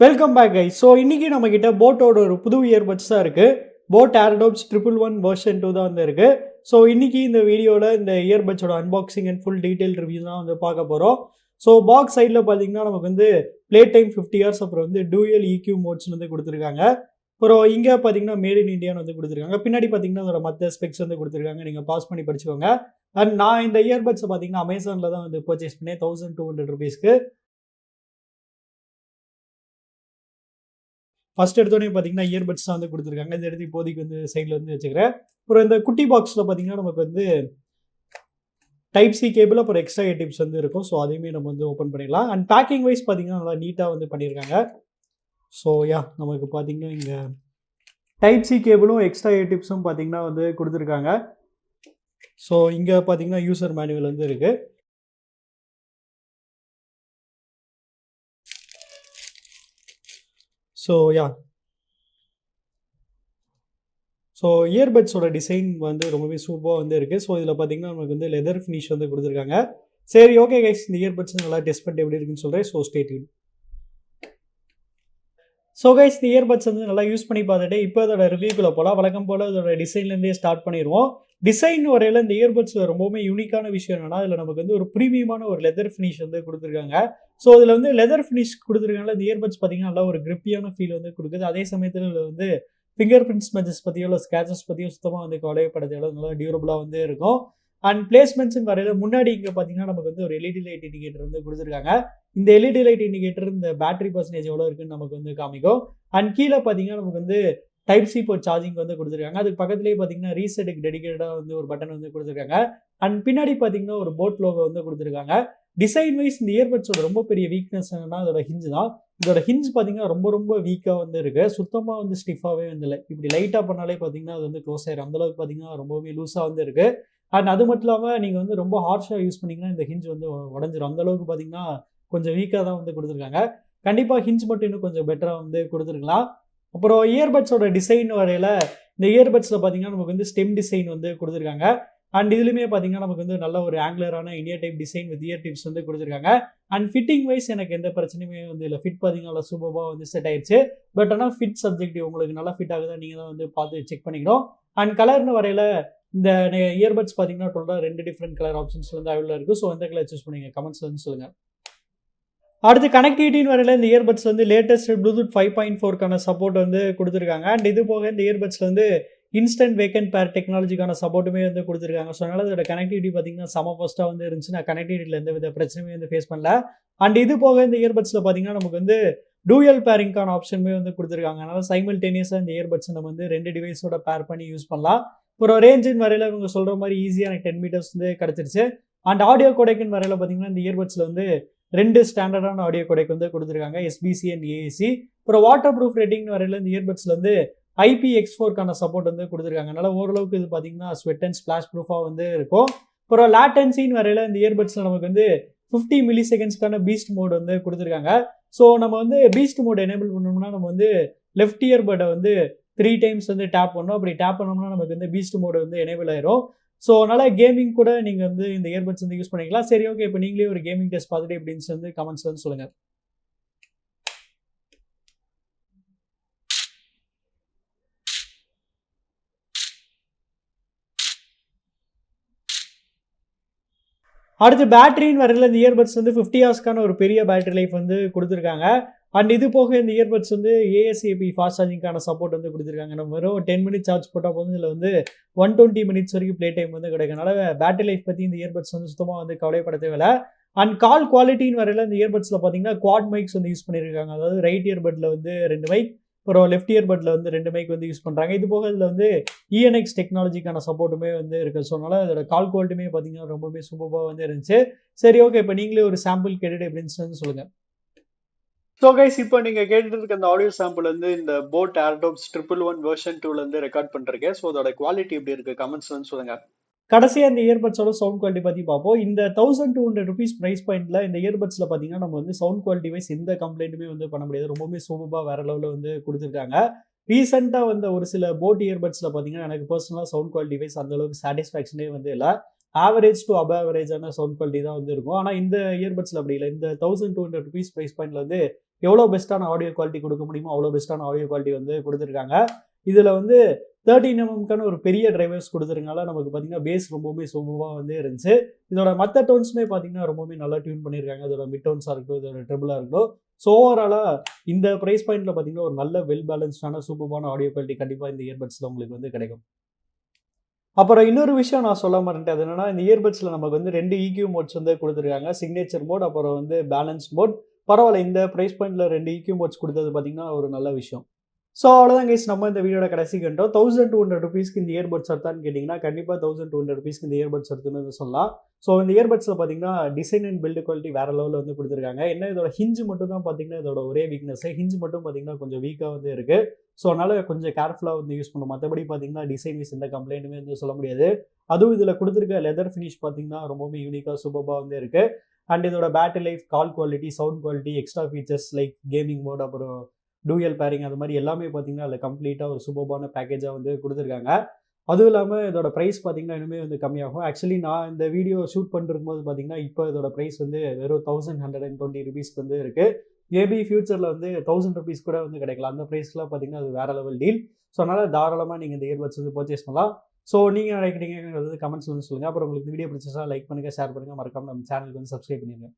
Welcome back guys. So இன்னைக்கு நம்ம கிட்ட போட்டோட ஒரு புது இயர்பட்ஸ் தான் இருக்கு. போட் ஏர்டோப்ஸ் 111 வெர்ஷன் 2 தான் வந்து இருக்கு. ஸோ இன்னைக்கு இந்த வீடியோவில் இந்த இயர்பட்ஸோட unboxing and full detail review தான் வந்து பார்க்க போகிறோம். ஸோ பாக்ஸ் சைடில் பார்த்தீங்கன்னா நமக்கு வந்து ப்ளே டைம் 50 ஹவர்ஸ், அப்புறம் வந்து டூயல் EQ மோட்ஸ் வந்து கொடுத்துருக்காங்க. அப்புறம் இங்கே பார்த்தீங்கன்னா மேட் இன் இந்தியான்னு வந்து கொடுத்துருக்காங்க. பின்னாடி பார்த்தீங்கன்னா அதோட மற்ற ஸ்பெக்ஸ் வந்து கொடுத்துருக்காங்க. நீங்கள் பாஸ் பண்ணி படிச்சுக்கோங்க. அண்ட் நான் இந்த இயர்பட்ஸை பார்த்தீங்கன்னா அமேசானில் தான் வந்து பர்ச்சேஸ் பண்ணேன் 1200 ருபீஸ்க்கு. ஃபர்ஸ்ட் எடுத்தோடனே பார்த்தீங்கன்னா இயர்பட்ஸ் தான் வந்து கொடுத்துருக்காங்க. இந்த எடுத்து இப்போதைக்கு வந்து சைடில் வந்து வச்சுக்கிறேன். அப்புறம் இந்த குட்டி பாக்ஸில் பார்த்தீங்கன்னா நமக்கு வந்து டைப் சி கேபிள், அப்புறம் எக்ஸ்ட்ரா டிப்ஸ் வந்து இருக்கும். ஸோ அதையுமே நம்ம வந்து ஓப்பன் பண்ணிடலாம். அண்ட் பேக்கிங் வைஸ் பார்த்தீங்கன்னா நல்லா நீட்டாக வந்து பண்ணியிருக்காங்க. ஸோ நமக்கு பார்த்தீங்கன்னா இங்கே டைப் சி கேபிளும் எக்ஸ்ட்ரா டிப்ஸும் பார்த்தீங்கன்னா வந்து கொடுத்துருக்காங்க. ஸோ இங்கே பார்த்தீங்கன்னா யூசர் மேனுவல் வந்து இருக்குது. ஸோ இயர்பட்ஸோட டிசைன் வந்து ரொம்பவே சூப்பராக வந்து இருக்குது. ஸோ இதில் பார்த்தீங்கன்னா நமக்கு வந்து லெதர் ஃபினிஷ் வந்து கொடுத்துருக்காங்க. சரி, ஓகே கைஸ், இந்த இயர்பட்ஸ் நல்லா டெஸ்ட் பண்ணிட்டு எப்படி இருக்குன்னு சொல்கிறேன். So stay tune. So guys, இந்த இயர்பட்ஸ் வந்து நல்லா யூஸ் பண்ணி பார்த்துட்டு இப்போ அதோட ரிவ்யூக்குள்ளே போகலாம். வழக்கம் போல் அதோட டிசைன்லேருந்தே ஸ்டார்ட் பண்ணிடுவோம். டிசைன் வரையில் இந்த இயர்பட்ஸில் ரொம்பவுமே யூனிக்கான விஷயம் என்னன்னா, அதில் நமக்கு வந்து ஒரு ப்ரீமியமான ஒரு லெதர் ஃபினிஷ் வந்து கொடுத்துருக்காங்க. ஸோ இதில் வந்து லெதர் ஃபினிஷ் கொடுத்துருக்காங்க. இந்த இயர்பட்ஸ் பார்த்தீங்கன்னா நல்லா ஒரு கிரிப்பியான ஃபீல் வந்து கொடுக்குது. அதே சமயத்தில் இதில் வந்து ஃபிங்கர் பிரிண்ட் ஸ்மெச்சஸ் பற்றியோ இல்லை ஸ்கேச்சஸ் பற்றியோ சுத்தமாக வந்து கவலைப்படத்தை நல்லா டியூரபுளாக வந்து இருக்கும். அண்ட் பிளேஸ்மெண்ட்ஸும் வரையில் முன்னாடி இங்கே பார்த்தீங்கன்னா நமக்கு வந்து ஒரு எல்இடி லைட் இண்டிகேட்டர் வந்து கொடுத்துருக்காங்க. இந்த எல்இடி லைட் இண்டிகேட்டர் இந்த பேட்டரி பர்சன்டேஜ் எவ்வளோ இருக்குன்னு நமக்கு வந்து காமிக்கும். அண்ட் கீழே பார்த்தீங்கன்னா நமக்கு வந்து டைப் சி போர்ட் சார்ஜிங் வந்து கொடுத்துருக்காங்க. அதுக்கு பக்கத்துலேயே பார்த்தீங்கன்னா ரீசெட்டுக்கு டெடிகேட்டடாக வந்து ஒரு பட்டன் வந்து கொடுத்துருக்காங்க. அண்ட் பின்னாடி பார்த்தீங்கன்னா ஒரு போட் லோகோ வந்து கொடுத்துருக்காங்க. டிசைன் வைஸ் இந்த இயர்பட்ஸோட ரொம்ப பெரிய வீக்னஸ் என்னன்னா அதோட ஹிஞ்ச் தான். இதோட ஹிஞ்ச் பார்த்தீங்கன்னா ரொம்ப ரொம்ப வீக்காக வந்து இருக்கு. சுத்தமாக வந்து ஸ்டிஃபாகவே வந்து இல்லை. இப்படி லைட்டாக பண்ணாலே பார்த்தீங்கன்னா அது வந்து க்ளோஸ் ஆயிடும். அந்தளவுக்கு பார்த்தீங்கன்னா ரொம்பவே லூஸாக வந்து இருக்கு. அண்ட் அது மட்டும் இல்லாமல் நீங்கள் வந்து ரொம்ப ஹார்ஷாக யூஸ் பண்ணிங்கன்னா இந்த ஹிஞ்ச் வந்து உடஞ்சிரும். அந்தளவுக்கு பார்த்தீங்கன்னா கொஞ்சம் வீக்காக தான் வந்து கொடுத்துருக்காங்க. கண்டிப்பாக ஹிஞ்ச் மட்டும் இன்னும் கொஞ்சம் பெட்டராக வந்து கொடுத்துருக்கலாம். அப்புறம் இயர்பட்ஸோட டிசைன் வரையில் இந்த இயர்பட்ஸில் பார்த்தீங்கன்னா நமக்கு வந்து ஸ்டெம் டிசைன் வந்து கொடுத்துருக்காங்க. அண்ட் இதுலையுமே பார்த்தீங்கன்னா நமக்கு வந்து நல்ல ஒரு ஆங்குலரான India type design with ear tips வந்து கொடுத்துருக்காங்க. அண்ட் ஃபிட்டிங் வைஸ் எனக்கு எந்த பிரச்சனையுமே வந்து இல்லை. ஃபிட் பார்த்தீங்கன்னா நல்லா சூப்பராக வந்து செட் ஆயிடுச்சு. பட் ஆனால் ஃபிட் சப்ஜெக்டிவ் உங்களுக்கு நல்லா ஃபிட் ஆகுதா நீங்கள் தான் வந்து பார்த்து செக் பண்ணிக்கணும். அண்ட் கலர்னு வரையில் இந்த இயர்பட்ஸ் பார்த்தீங்கன்னா டோட்டலாக 2 டிஃப்ரெண்ட் கலர் ஆப்ஷன்ஸ் வந்து அவைலபிளாக இருக்குது. ஸோ எந்த கலர் சூஸ் பண்ணிங்க கமெண்ட்ஸ் வந்து சொல்லுங்கள். அடுத்து கனெக்டிவிட்டின்னு வரையில் இந்த இயர்பட்ஸ் வந்து லேட்டஸ்ட் ப்ளூடூத் 5.4க்கான சப்போர்ட் வந்து கொடுத்துருக்காங்க. அண்ட் இது போக இந்த இயர்பட்ஸில் வந்து இன்ஸ்டன்ட் வேக்கன்ட் பேர் டெக்னாலஜிக்கான சப்போர்ட்டுமே வந்து கொடுத்துருக்காங்க. ஸோ அதனால் அதோட கனெக்டிவிட்டி பார்த்தீங்கன்னா செம ஃபஸ்ட்டாக வந்து இருந்துச்சு. நான் கனெக்டிவிட்டியில் எந்த வித பிரச்சனையுமே வந்து ஃபேஸ் பண்ணல. அண்ட் இது போக இந்த இயர்பட்ஸில் பார்த்தீங்கன்னா நமக்கு வந்து டூயல் பேரிங்கான ஆப்ஷனுமே வந்து கொடுத்துருக்காங்க. அதனால் சைமல்டேனியஸாக இந்த இயர்பட்ஸ் நம்ம வந்து 2 டிவைஸோட பேர் பண்ணி யூஸ் பண்ணலாம். அப்புறம் ரேஞ்சின் வரையில் இவங்க சொல்கிற மாதிரி ஈஸியாக எனக்கு 10 மீட்டர்ஸ் வந்து கிடச்சிருச்சு. அண்ட் ஆடியோ கோடெக்கின் வரையில் பார்த்தீங்கன்னா இந்த இயர்பட்ஸில் வந்து 2 ஸ்டாண்டர்டான ஆடியோ கோடெக் வந்து கொடுத்துருக்காங்க, எஸ்பிசி அண்ட் ஏஏசி. அப்புறம் வாட்டர் ப்ரூஃப் ரேட்டிங் வரையில் இந்த இயர்பட்ஸில் வந்து IPX4க்கான சப்போர்ட் வந்து கொடுத்துருக்காங்க. அதனால ஓரளவுக்கு இது பார்த்தீங்கன்னா ஸ்வெட் அண்ட் ஸ்பிளாஷ் ப்ரூஃபாக வந்து இருக்கும். அப்புறம் லேட்டன்சின்னு வரையில் இந்த இயர்பட்ஸில் நமக்கு வந்து 50 மில்லி செகண்ட்ஸ்க்கான பீஸ்ட் மோட் வந்து கொடுத்துருக்காங்க. ஸோ நம்ம வந்து பீஸ்ட் மோட் எனேபிள் பண்ணோம்னா நம்ம வந்து லெஃப்ட் இயர்பட்டை வந்து 3 டைம்ஸ் வந்து டேப் பண்ணோம். அப்படி டேப் பண்ணோம்னா நமக்கு வந்து பீஸ்ட் மோட் வந்து எனேபிள் ஆயிரும். ஸோ அதனால் கேமிங் கூட நீங்கள் வந்து இந்த இயர்பட்ஸ் வந்து யூஸ் பண்ணிக்கலாம். சரி, ஓகே, இப்போ நீங்களே ஒரு கேமிங் டெஸ்ட் பார்த்துட்டு எப்படின்னு வந்து கமெண்ட்ஸ் வந்து சொல்லுங்கள். அடுத்து பேட்டரின்னு வரையில் இந்த இயர்பட்ஸ் வந்து 50 ஹவர்ஸ்க்கான ஒரு பெரிய பேட்டரி லைஃப் வந்து கொடுத்துருக்காங்க. அண்ட் இது போக இந்த இயர்பட்ஸ் வந்து ASAP ஃபாஸ்ட் சார்ஜிங்கான சப்போர்ட் வந்து கொடுத்துருக்காங்க. நம்ம வெறும் 10 மினிட்ஸ் சார்ஜ் போட்டால் போதும். இதில் வந்து 120 மினிட்ஸ் வரைக்கும் ப்ளே டைம் வந்து கிடைக்கிறனால பேட்டரி லைஃப் பற்றி இந்த இயர்பட்ஸ் வந்து சுத்தமாக வந்து கவலைப்பட தேவையில்லை. அண்ட் கால் குவாலிட்டின்னு வரையில் இந்த இயர்பட்ஸில் பார்த்தீங்கன்னா குவாட் மைக்ஸ் வந்து யூஸ் பண்ணியிருக்காங்க. அதாவது ரைட் இயர்பட்டில் வந்து 2 மைக், அப்புறம் லெஃப்ட் இயர்பட்டில் வந்து 2 மைக் வந்து யூஸ் பண்ணுறாங்க. இது போக இதில் வந்து ENX டெக்னாலஜிக்கான சப்போர்ட்டுமே வந்து இருக்குது. ஸோ அதனால் அதோட கால் குவாலிட்டியுமே பார்த்தீங்கன்னா ரொம்பவே சூப்பராக வந்து இருந்துச்சு. சரி, ஓகே, இப்போ நீங்களே ஒரு சாம்பிள் கேட்டுட்டு எப்படின்னு வந்து சொல்லுங்கள். ஸோ கைஸ், இப்போ நீங்கள் கேட்டுட்டு இருக்க அந்த ஆடியோ சாம்பிள் வந்து இந்த போட் ஏர்டோப்ஸ் 111 வெர்ஷன் 2ல இருந்து ரெக்கார்ட் பண்ணிருக்கேன். ஸோ அதோட குவாலிட்டி எப்படி இருக்கு கமெண்ட்ஸ் வந்து சொல்லுங்க. கடைசியாக இந்த இயர்பட்ஸோட சவுண்ட் குவாலிட்டி பற்றி பார்ப்போம். இந்த 1200 ருபீஸ் ப்ரைஸ் பாயிண்ட்ல இந்த இயர்பட்ஸில் பார்த்தீங்கன்னா நம்ம வந்து சவுண்ட் குவாலிட்டி வைஸ் எந்த கம்ப்ளைண்ட்டுமே வந்து பண்ண முடியாது. ரொம்பவே சூப்பராக வேற லெவலில் வந்து கொடுத்துருக்காங்க. ரீசெண்டாக வந்த ஒரு சில போட் இயர்பட்ஸில் பார்த்தீங்கன்னா எனக்கு பர்சனலாக சவுண்ட் குவாலிட்டி வைஸ் அந்த அளவுக்கு சாட்டிஸ்ஃபேக்ஷனே வந்து இல்லை. ஆவரேஜ் டு அபவரேஜான சவுண்ட் குவாலிட்டி தான் வந்து இருக்கும். ஆனால் இந்த இயர்பட்ஸில் அப்படி இல்லை. இந்த 1200 ருபீஸ் ப்ரைஸ் பாயிண்ட்ல வந்து எவ்வளோ பெஸ்ட்டான ஆடியோ குவாலிட்டி கொடுக்க முடியுமோ அவ்வளோ பெஸ்ட்டான ஆடியோ குவாலிட்டி வந்து கொடுத்துருக்காங்க. இதில் வந்து 13mm ஒரு பெரிய டிரைவர்ஸ் கொடுத்துருக்கனால நமக்கு பார்த்தீங்கன்னா பேஸ் ரொம்பவுமே சூப்பராக வந்து இருந்துச்சு. இதோட மற்ற டோன்ஸுமே பார்த்தீங்கன்னா ரொம்பவுமே நல்லா டியூன் பண்ணியிருக்காங்க. இதோட மிட் டோன்ஸாக இருக்கட்டும், இதோட ட்ரிபிளாக இருக்கட்டும். ஸோ ஓவராலாக இந்த ப்ரைஸ் பாயிண்ட்டில் பார்த்தீங்கன்னா ஒரு நல்ல வெல் பேலன்ஸ்டான சூப்பரான ஆடியோ குவாலிட்டி கண்டிப்பாக இந்த இயர்பட்ஸில் உங்களுக்கு வந்து கிடைக்கும். அப்புறம் இன்னொரு விஷயம் நான் சொல்ல மறந்துட்டேன். அது என்னன்னா, இந்த இயர்பட்ஸ்ல நமக்கு வந்து 2 EQ மோட்ஸ் வந்து குடுத்துருக்காங்க. சிக்னேச்சர் மோட், அப்புறம் வந்து பேலன்ஸ் மோட். பரவால்ல, இந்த பிரைஸ் பாயிண்ட்ல 2 EQ மோட்ஸ் குடுத்தது பார்த்தீங்கன்னா, ஒரு நல்ல விஷயம். ஸோ அவ்வளோதான் கைஸ், நம்ம இந்த வீடியோட கடைசிக்கு வந்துட்டோம். ₹1200 இந்த இயர்பட்ஸ் ஒர்த்தான்னு கேட்டிங்கன்னா, கண்டிப்பா ₹1200 இந்த இயர்பட்ஸ் ஒர்த்துன்னு வந்து சொல்லலாம். ஸோ இந்த இயர்பட்ஸ்ல பார்த்தீங்கன்னா, டிசைன் அண்ட் பில்ட் குவாலிட்டி வேற லெவல்ல வந்து குடுத்துருக்காங்க. என்ன இதோட ஹிஞ்ச் மட்டும் தான் பார்த்தீங்கன்னா, இதோட ஒரே வீக்னஸ். ஹிஞ்ச் மட்டும் பார்த்தீங்கன்னா, கொஞ்சம் வீக்கா வந்து இருக்கு. ஸோ அதனால கொஞ்சம் கேர்ஃபுல்லா வந்து யூஸ் பண்ணணும். மத்தபடி பார்த்தீங்கன்னா, டிசைன் வைஸ் எந்த கம்ப்ளைண்ட்டுமே வந்து சொல்ல முடியாது. அதுவும் இதில் கொடுத்துருக்க லெதர் ஃபினிஷ் பார்த்தீங்கன்னா ரொம்பவே யூனிக்காக சூப்பராக வந்து இருக்கு. அண்ட் இதோட battery life, call quality, sound quality, extra features like gaming mode, அப்புறம் டூயல் பேரிங், அது மாதிரி எல்லாமே பார்த்தீங்கன்னா அதில் கம்ப்ளீட்டாக ஒரு சூப்பரான பேக்கேஜாக வந்து கொடுத்துருக்காங்க. அதுவும் இல்லாமல் இதோட ப்ரைஸ் பார்த்தீங்கன்னா இனிமேல் வந்து கம்மியாகும். ஆக்சுவலி நான் இந்த வீடியோ ஷூட் பண்ணிருக்கும்போது பார்த்தீங்கன்னா இப்போ இதோட ப்ரைஸ் வந்து வெறும் ₹1120 வந்து இருக்கு. மேபி ஃபியூச்சரில் வந்து ₹1000 கூட வந்து கிடைக்கலாம். அந்த ப்ரைஸ்க்குலாம் பார்த்தீங்கன்னா அது வேற லெவல் டீல். ஸோ அதனால் தாராளமாக நீங்கள் இந்த இயர்பட்ஸ் வந்து பர்ச்சேஸ் பண்ணலாம். ஸோ நீங்கள் நினைக்கிறீங்கிறது கமெண்ட்ஸ்ல வந்து சொல்லுங்கள். அப்புறம் உங்களுக்கு இந்த வீடியோ பிடிச்சிருந்தா லைக் பண்ணுங்கள், ஷேர் பண்ணுங்கள், மறக்காம நம்ம சேனலுக்கு வந்து சப்ஸ்கிரைப் பண்ணிடுங்க.